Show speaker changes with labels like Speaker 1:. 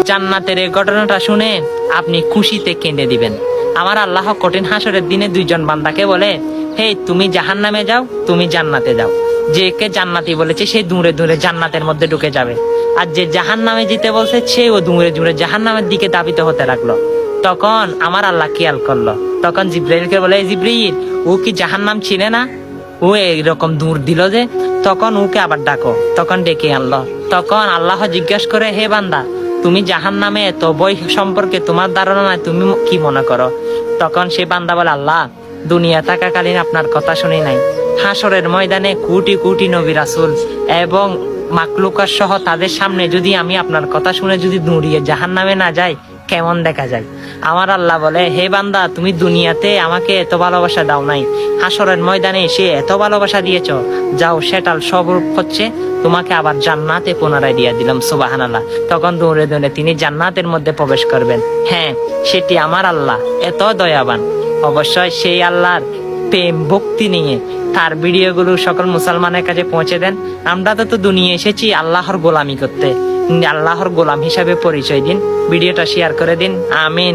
Speaker 1: জান্নাতের এই ঘটনাটা শুনে আপনি খুশিতে কেঁদে দিবেন। আমার আল্লাহ কঠিন হাসরের দিনে দুইজন বান্দাকে বলে, হে তুমি জাহান্নামে যাও, তুমি জান্নাতে যাও। যে কে জান্নাতি বলেছে সে দূরে দূরে জান্নাতের মধ্যে ঢুকে যাবে, আর যে জাহান্নামে যেতে বলছে সেও দূরে দূরে জাহান্নামের দিকে ধাবিত হতে লাগলো। তখন আমার আল্লাহ খেয়াল করলো, তখন জিব্রাইলকে বলে, জিব্রাইল ও কি জাহান্নাম ছিলে না, ও এইরকম দূর দিল যে? তখন ওকে আবার ডাকো। তখন ডেকে আনলো। তখন আল্লাহ জিজ্ঞাসা করে, হে বান্দা, তুমি জাহান্নামে এত বই সম্পর্কে তোমার ধারণা নাই, তুমি কি মনে করো? তখন সে বান্দা বলে, আল্লাহ দুনিয়া থাকাকালীন আপনার কথা শুনি নাই, হাসরের ময়দানে কোটি কোটি নবী রাসূল এবং মাকলুকার সহ তাদের সামনে যদি আমি আপনার কথা শুনে যদি দৌড়িয়ে জাহান্নামে না যাই, কেমন দেখা যায়? আমার আল্লাহ বলে, হে বান্দা, তুমি দুনিয়াতে আমাকে এত ভালোবাসা দাও নাই, হাসরের ময়দানে এসে এত ভালোবাসা দিয়েছ, যাও সেটার স্বরূপ হচ্ছে তোমাকে আবার জান্নাতে পুনরায় দিয়ে দিলাম। সুবহানাল্লাহ। তখন দৌড়ে দৌড়ে তিনি জান্নাতের মধ্যে প্রবেশ করবেন। হ্যাঁ, সেটি আমার আল্লাহ এত দয়াবান। অবশ্যই সেই আল্লাহর প্রেম ভক্তি নিয়ে তার ভিডিওগুলো সকল মুসলমানের কাছে পৌঁছে দেন। আমরা তো দুনিয়া এসেছি আল্লাহর গোলামি করতে, আল্লাহর গোলাম হিসাবে পরিচয় দিন। ভিডিওটা শেয়ার করে দিন। আমিন।